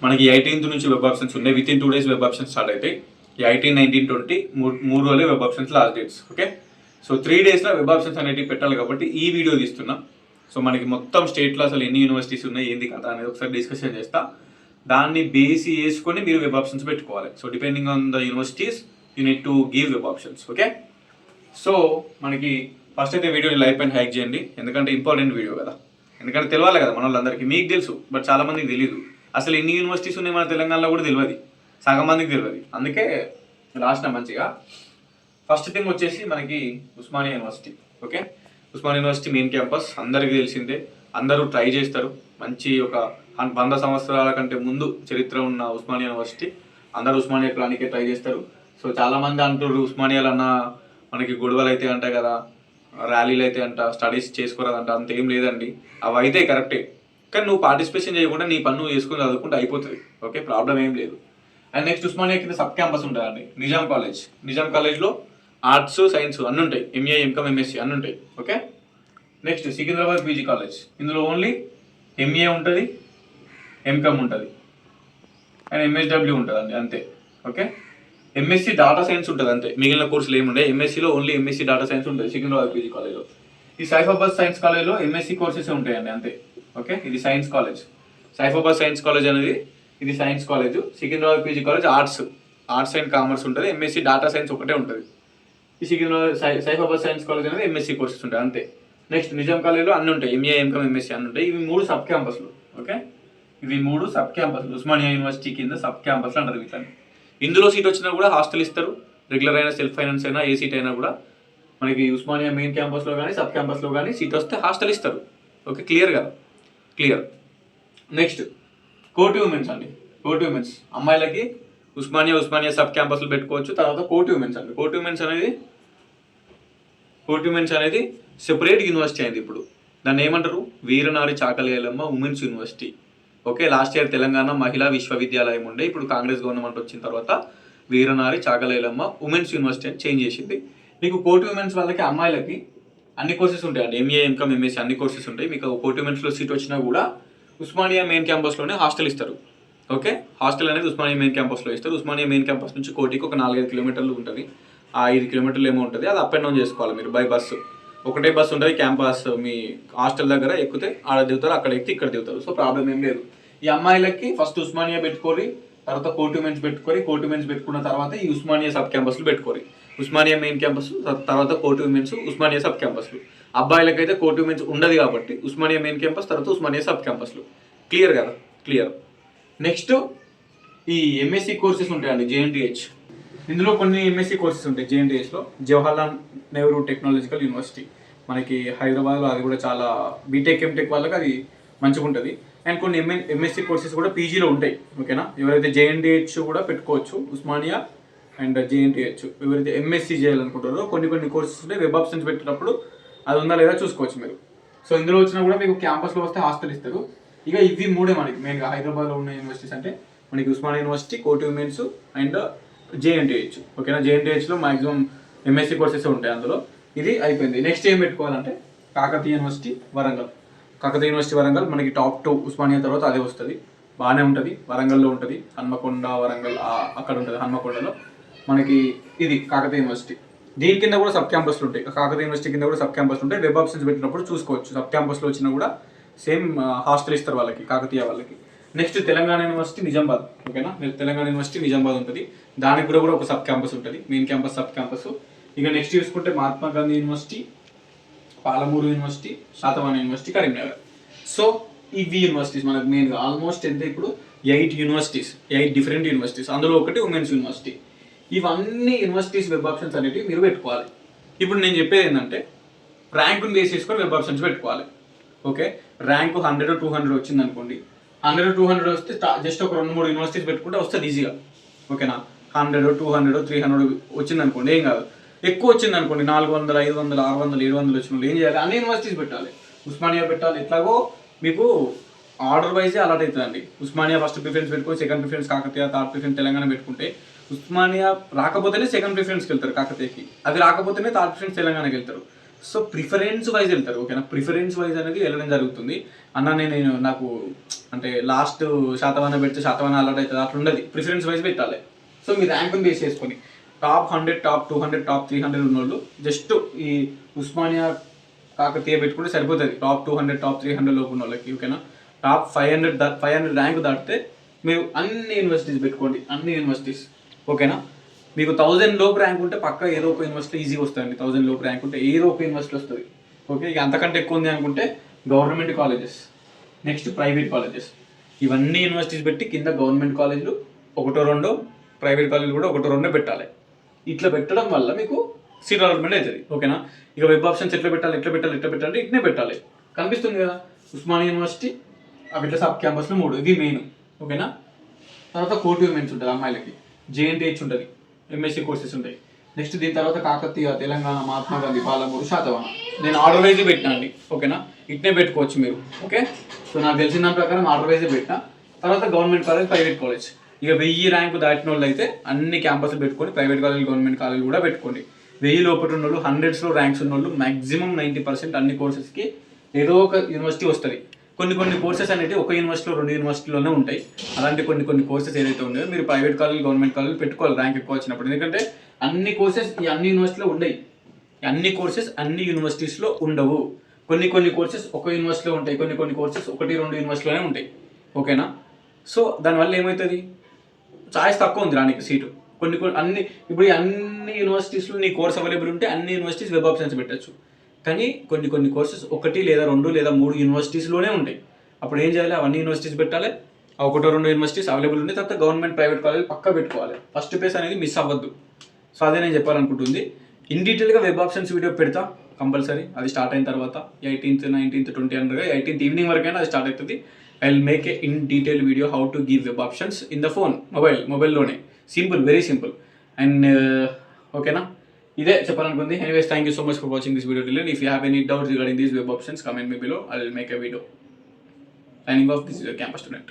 మనకి 18th నుంచి web options ఉన్నాయి. Within 2 days web options start అవుతాయి. ఈ 18, 19, 20 మూడు రోజులే web options last dates. Okay, so 3 daysలో వెబ్ ఆప్షన్స్ అనేవి పెట్టాలి కాబట్టి ఈ వీడియో తీస్తున్నాం. సో మనకి మొత్తం స్టేట్లో అసలు ఎన్ని యూనివర్సిటీస్ ఉన్నాయి, ఏంది కదా అనేది ఒకసారి డిస్కషన్ చేస్తా. దాన్ని బేసి వేసుకొని మీరు వెబ్ ఆప్షన్స్ పెట్టుకోవాలి. So depending on the universities you need to give web options. Okay, so మనకి ఫస్ట్ అయితే వీడియోని లైక్ అండ్ హ్యాక్ చేయండి, ఎందుకంటే ఇంపార్టెంట్ వీడియో కదా. ఎందుకంటే తెలియాలి కదా మన వాళ్ళందరికీ. మీకు తెలుసు, బట్ చాలా మందికి తెలియదు. అసలు ఎన్ని యూనివర్సిటీస్ ఉన్నాయి మన తెలంగాణలో కూడా తెలియదు, సగం మందికి తెలియదు. అందుకే రాసిన మంచిగా. ఫస్ట్ థింగ్ వచ్చేసి మనకి Osmania university. Okay, Osmania university main campus అందరికీ తెలిసిందే, అందరూ ట్రై చేస్తారు. మంచి ఒక 100 సంవత్సరాల కంటే ముందు చరిత్ర ఉన్న ఉస్మానియా యూనివర్సిటీ. అందరూ ఉస్మానియా ప్లానికే ట్రై చేస్తారు. సో చాలామంది అంటారు ఉస్మానియాలో అన్న మనకి గొడవలు అయితే అంట కదా, ర్యాలీలు అయితే అంట, స్టడీస్ చేసుకోరాదంట. అంత ఏం లేదండి, అవి అయితే కరెక్టే. కానీ నువ్వు పార్టిసిపేషన్ చేయకుండా నీ పన్ను చేసుకుని చదువుకుంటే అయిపోతుంది. ఓకే, ప్రాబ్లం ఏం లేదు. అండ్ నెక్స్ట్ ఉస్మానియా కింద సబ్ క్యాంపస్ ఉంటుందండి, నిజాం కాలేజ్. నిజాం కాలేజ్లో ఆర్ట్స్, సైన్స్ అన్నీ ఉంటాయి, ఎంఏ, ఎంకామ్, ఎంఎస్సీ అన్నీ ఉంటాయి. Okay, next Secunderabad PG college. ఇందులో ఓన్లీ ఎంఏ ఉంటుంది, ఎంకామ్ ఉంటుంది అండ్ ఎంఎస్డబ్ల్యూ ఉంటుందండి, అంతే. ఓకే, ఎంఎస్సీ డాటా సైన్స్ ఉంటుంది అంతే, మిగిలిన కోర్సులు ఏముండే. ఎంఎస్సీలో ఓన్లీ ఎంఎస్సీ డాటా సైన్స్ ఉంటుంది సికింద్రాబాద్ పీజీ కాలేజ్లో. ఈ సైఫాబాద్ సైన్స్ కాలేజ్లో ఎంఎస్సీ కోర్సెస్ ఉంటాయండి అంతే. ఓకే, ఇది science college. Saifabad science college అనేది ఇది science college. Secunderabad PG college arts and commerce ఉంటుంది. ఎంఎస్సీ డాటా సైన్స్ ఒకటే ఉంటుంది. ఈ సికింద్రాబాద్ సైఫాబాద్ సైన్స్ కాలేజ్ అనేది ఎంఎస్సీ కోర్సెస్ ఉంటాయి అంతే. నెక్స్ట్ నిజాం కాలేజ్లో అన్నీ ఉంటాయి, ఎంఏ, ఎంకామ్, ఎంఎస్సీ అన్నీ ఉంటాయి. ఇవి 3 సబ్ క్యాంపస్లు. ఓకే, ఇవి 3 సబ్ క్యాంపస్లు ఉస్మానియా యూనివర్సిటీ కింద సబ్ క్యాంపస్లు అంటారు వీటిని. ఇందులో సీట్ వచ్చినా కూడా హాస్టల్ ఇస్తారు. రెగ్యులర్ అయినా, సెల్ఫ్ ఫైనాన్స్ అయినా, ఏ సీట్ అయినా కూడా మనకి ఉస్మానియా మెయిన్ క్యాంపస్లో కానీ సబ్ క్యాంపస్లో కానీ సీట్ వస్తే హాస్టల్ ఇస్తారు. ఓకే, క్లియర్ కదా, క్లియర్. నెక్స్ట్ కోటి ఉమెన్స్ అండి. కోటి ఉమెన్స్ అమ్మాయిలకి ఉస్మానియా సబ్ క్యాంపస్లు పెట్టుకోవచ్చు. తర్వాత కోటి ఉమెన్స్ అండి. కోటి ఉమెన్స్ అనేది సెపరేట్ యూనివర్సిటీ అయింది ఇప్పుడు. దాన్ని ఏమంటారు, Veeranari Chakali Ailamma women's university. Okay, last year Telangana మహిళా విశ్వవిద్యాలయం ఉండే, ఇప్పుడు కాంగ్రెస్ గవర్నమెంట్ వచ్చిన తర్వాత వీరనారి చాకలి ఐలమ్మ ఉమెన్స్ యూనివర్సిటీ అని చేంజ్ చేసింది. మీకు కోటి ఉమెన్స్ వాళ్ళకి అమ్మాయిలకి అన్ని కోర్సెస్ ఉంటాయండి, ఎంఏ, ఎంకామ్, ఎంఎస్సీ అన్ని కోర్సెస్ ఉంటాయి. మీకు కోటి ఉమెన్స్లో సీట్ వచ్చినా కూడా ఉస్మానియా మెయిన్ క్యాంపస్లోనే హాస్టల్ ఇస్తారు. ఓకే, హాస్టల్ అనేది ఉస్మానియా మెయిన్ క్యాంపస్లో ఇస్తారు. ఉస్మానియా మెయిన్ క్యాంపస్ నుంచి కోటికి ఒక 4-5 కిలోమీటర్లు ఉంటుంది. ఆ 5 కిలోమీటర్లు ఏమో ఉంటుంది, అది అప్ అండ్ డౌన్ చేసుకోవాలి మీరు బై బస్సు. ఒకటే బస్సు ఉంటుంది క్యాంపస్, మీ హాస్టల్ దగ్గర ఎక్కితే ఆడ దిగుతారు, అక్కడ ఎక్కితే ఇక్కడ దిగుతారు. సో ప్రాబ్లం ఏం లేదు. ఈ అమ్మాయిలకి ఫస్ట్ ఉస్మానియా పెట్టుకోరి, తర్వాత కోటి ఉమెన్స్ పెట్టుకోరి. కోటి ఉమెన్స్ పెట్టుకున్న తర్వాత ఈ ఉస్మానియా సబ్ క్యాంపస్లు పెట్టుకోరి. ఉస్మానియా మెయిన్ క్యాంపస్, తర్వాత కోటి ఉమెన్స్, ఉస్మానియా సబ్ క్యాంపస్లు. అబ్బాయిలకైతే కోటి ఉమెన్స్ ఉండదు కాబట్టి ఉస్మానియా మెయిన్ క్యాంపస్, తర్వాత ఉస్మానియా సబ్ క్యాంపస్లు. క్లియర్ కదా, క్లియర్. నెక్స్ట్ ఈ ఎంఎస్సీ కోర్సెస్ ఉంటాయండి, జేఎన్టీహెచ్. ఇందులో కొన్ని ఎంఎస్సీ కోర్సెస్ ఉంటాయి జేఎన్టీహెచ్లో. జవహర్లాల్ నెహ్రూ టెక్నాలజికల్ యూనివర్సిటీ మనకి హైదరాబాద్లో, అది కూడా చాలా బీటెక్, ఎంటెక్ వాళ్ళకి అది మంచిగా ఉంటుంది. అండ్ కొన్ని ఎంఎస్సీ కోర్సెస్ కూడా పీజీలో ఉంటాయి. ఓకేనా, ఎవరైతే జేఎన్టీహెచ్ కూడా పెట్టుకోవచ్చు, ఉస్మానియా అండ్ జేఎన్టీహెచ్. ఎవరైతే ఎంఎస్సీ చేయాలనుకుంటారో కొన్ని కోర్సెస్ ఉంటాయి. వెబ్ ఆప్షన్స్ పెట్టినప్పుడు అది ఉందా లేదా చూసుకోవచ్చు మీరు. సో ఇందులో వచ్చినా కూడా మీకు క్యాంపస్లో వస్తే హాస్టల్ ఇస్తారు. ఇక ఇవి 3 మనకి మెయిన్గా హైదరాబాద్లో ఉన్న యూనివర్సిటీస్ అంటే మనకి ఉస్మానియా యూనివర్సిటీ, కోటి ఉమెన్స్ అండ్ జేఎన్టీహెచ్. ఓకేనా, జేఎన్టీహెచ్లో మాక్సిమం ఎంఎస్సీ కోర్సెస్ ఉంటాయి అందులో. ఇది అయిపోయింది. నెక్స్ట్ ఏం పెట్టుకోవాలంటే కాకతీయ యూనివర్సిటీ వరంగల్. కాకతీయ యూనివర్సిటీ వరంగల్ మనకి టాప్ 2 ఉస్మానియా తర్వాత అదే వస్తుంది, బాగానే ఉంటుంది. వరంగల్లో ఉంటుంది, హన్మకొండ, వరంగల్ అక్కడ ఉంటుంది. హన్మకొండలో మనకి ఇది కాకతీయ యూనివర్సిటీ. దీని కింద కూడా సబ్ క్యాంపస్లు ఉంటాయి. కాకతీయ యూనివర్సిటీ కింద కూడా సబ్ క్యాంపస్లు ఉంటాయి. వెబ్ ఆప్షన్స్ పెట్టినప్పుడు చూసుకోవచ్చు. సబ్ క్యాంపస్లో వచ్చినా కూడా సేమ్ హాస్టల్ ఇస్తారు వాళ్ళకి, కాకతీయ వాళ్ళకి. Next Telangana university Nizamabad. ఓకేనా, తెలంగాణ యూనివర్సిటీ నిజామాబాద్ ఉంటుంది. దానికి కూడా ఒక సబ్ క్యాంపస్ ఉంటుంది, మెయిన్ క్యాంపస్, సబ్ క్యాంపస్. ఇక నెక్స్ట్ చూసుకుంటే Mahatma Gandhi university, Palamuru university, Satavahana university, Karimnagar. So ఇవి యూనివర్సిటీస్ మనకు మెయిన్గా ఆల్మోస్ట్ ఎంత ఇప్పుడు 8 యూనివర్సిటీస్, 8 డిఫరెంట్ యూనివర్సిటీస్. అందులో ఒకటి ఉమెన్స్ యూనివర్సిటీ. ఇవన్నీ యూనివర్సిటీస్ వెబ్ ఆప్షన్స్ అనేవి మీరు పెట్టుకోవాలి. ఇప్పుడు నేను చెప్పేది ఏంటంటే ర్యాంకుని బేస్ చేసుకొని వెబ్ ఆప్షన్స్ పెట్టుకోవాలి. ఓకే, ర్యాంకు 100-200 వచ్చింది అనుకోండి. 100-200 వస్తే జస్ట్ ఒక 2-3 యూనివర్సిటీస్ పెట్టుకుంటే వస్తుంది ఈజీగా. ఓకేనా, 100-200-300 వచ్చింది అనుకోండి, ఏం కాదు. ఎక్కువ వచ్చింది అనుకోండి, 400, 500, 600, 700 వచ్చిన వాళ్ళు ఏం చేయాలి, అన్ని యూనివర్సిటీస్ పెట్టాలి. ఉస్మానియా పెట్టాలి. ఎట్లాగో మీకు ఆర్డర్ వైజే అలాట్ అవుతుందండి. ఉస్మానియా ఫస్ట్ ప్రిఫరెన్స్ పెట్టుకొని, second preference Kakatiya, third preference Telangana పెట్టుకుంటే ఉస్మానియా రాకపోతేనే సెకండ్ ప్రిఫరెన్స్కి వెళ్తారు కాకతీయకి, అది రాకపోతేనే థర్డ్ ప్రిఫరెన్స్ తెలంగాణకి వెళ్తారు. సో ప్రిఫరెన్స్ వైజ్ వెళ్తారు, ఓకేనా. ప్రిఫరెన్స్ వైజ్ అనేది వెళ్ళడం జరుగుతుంది. అన్న నేను నాకు అంటే లాస్ట్ శాతవాన పెడితే శాతవాన అలర్ట్ అవుతుంది అట్లా ఉండదు, ప్రిఫరెన్స్ వైజ్ పెట్టాలి. సో మీ ర్యాంకుని బేస్ చేసుకొని టాప్ 100, టాప్ 200, టాప్ 300 ఉన్నోళ్ళు జస్ట్ ఈ ఉస్మానియా కాకతీయ పెట్టుకుంటే సరిపోతుంది. టాప్ 200, టాప్ 300 లోపు ఉన్న వాళ్ళకి, ఓకేనా. టాప్ 500 ర్యాంక్ దాటితే మీరు అన్ని యూనివర్సిటీస్ పెట్టుకోండి, అన్ని యూనివర్సిటీస్, ఓకేనా. మీకు 1000 లోపు ర్యాంక్ ఉంటే పక్క ఏదో ఒక యూనివర్సిటీ ఈజీగా వస్తుంది. 1000 లోపు ర్యాంక్ ఉంటే ఏదో ఒక యూనివర్సిటీ వస్తుంది, ఓకే. ఇక అంతకంటే ఎక్కువ ఉంది అనుకుంటే government colleges, next private colleges, ఇవన్నీ యూనివర్సిటీస్ పెట్టి కింద గవర్నమెంట్ కాలేజీలు 1-2, ప్రైవేట్ కాలేజీలు కూడా 1-2 పెట్టాలి. ఇట్లా పెట్టడం వల్ల మీకు సీట్ అలాట్మెంట్ అవుతుంది, ఓకేనా. ఇక వెబ్ ఆప్షన్స్ ఎట్లా పెట్టాలి ఇట్నే పెట్టాలి. కనిపిస్తుంది కదా, ఉస్మానియా యూనివర్సిటీ అట్లా సబ్ క్యాంపస్లో 3, ఇవి మెయిన్, ఓకేనా. తర్వాత కోర్టు విమెన్స్ ఉంటుంది అమ్మాయిలకి, JNTH ఉంటుంది, MSc కోర్సెస్ ఉంటాయి. నెక్స్ట్ దీని తర్వాత కాకతీయ, తెలంగాణ, మహాత్మా గాంధీ, పాలమూరు, శాతవాహన. నేను ఆర్డర్ వైజ్ పెట్టినా అండి, ఓకేనా. ఇట్నే పెట్టుకోవచ్చు మీరు, ఓకే. సో నాకు తెలిసిన దాని ప్రకారం ఆర్డర్ వైజ్ పెట్టినా. తర్వాత గవర్నమెంట్ కాలేజ్, ప్రైవేట్ కాలేజ్, ఇక 1000 ర్యాంకు దాటిన వాళ్ళు అయితే అన్ని క్యాంపస్లు పెట్టుకొని ప్రైవేట్ కాలేజ్, గవర్నమెంట్ కాలేజ్ కూడా పెట్టుకోండి. 1000 లోపల ఉన్న వాళ్ళు, 100స్లో ర్యాంక్స్ ఉన్న వాళ్ళు మ్యాక్సిమం 90% అన్ని కోర్సెస్కి ఏదో ఒక యూనివర్సిటీ వస్తుంది. కొన్ని కోర్సెస్ అనేవి ఒక యూనివర్సిటీలో 2 యూనివర్సిటీలోనే ఉంటాయి. అలాంటి కొన్ని కోర్సెస్ ఏదైతే ఉన్నాయో మీరు ప్రైవేట్ కాలేజ్, గవర్నమెంట్ కాలేజ్ పెట్టుకోవాలి ర్యాంక్ ఎక్కువ వచ్చినప్పుడు. ఎందుకంటే అన్ని కోర్సెస్ ఈ అన్ని యూనివర్సిటీలో ఉండవు, అన్ని కోర్సెస్ అన్ని యూనివర్సిటీస్లో ఉండవు. కొన్ని కోర్సెస్ ఒక యూనివర్సిటీలో ఉంటాయి, కొన్ని కోర్సెస్ 1-2 యూనివర్సిటీలోనే ఉంటాయి, ఓకేనా. సో దానివల్ల ఏమవుతుంది, చాయిస్ తక్కువ ఉంది రానికి సీటు. అన్ని ఇప్పుడు అన్ని యూనివర్సిటీస్లో నీ కోర్స్ అవైలబుల్ ఉంటే అన్ని యూనివర్సిటీస్ వెబ్ ఆప్షన్స్ పెట్టచ్చు. కానీ కొన్ని కోర్సెస్ 1 లేదా 2 లేదా 3 యూనివర్సిటీస్లోనే ఉంటాయి. అప్పుడు ఏం చేయాలి, అవన్నీ యూనివర్సిటీస్ పెట్టాలి. 1-2 యూనివర్సిటీస్ అవైలబుల్ ఉంటే తర్వాత గవర్నమెంట్, ప్రైవేట్ కాలేజ్ పక్కా పెట్టుకోవాలి. ఫస్ట్ ప్లేస్ అనేది మిస్ అవ్వద్దు. సో అదే నేను చెప్పాలనుకుంటుంది. ఇన్ డీటెయిల్గా వెబ్ ఆప్షన్స్ వీడియో పెడతా కంపల్సరీ. అది స్టార్ట్ అయిన తర్వాత 18th, 19th, 20 అనగా 18th ఈవినింగ్ వరకైనా అది స్టార్ట్ అవుతుంది. I will make a in detail video how to give web options in the phone, మొబైల్లోనే, సింపుల్, వెరీ సింపుల్. అండ్ ఓకేనా, ఇదే చెప్పాలనుకుంది. Anyways, thank you so much for watching this video. If you have any doubts regarding these web options, comment me below. I will make a video. Signing off, this is your campus student.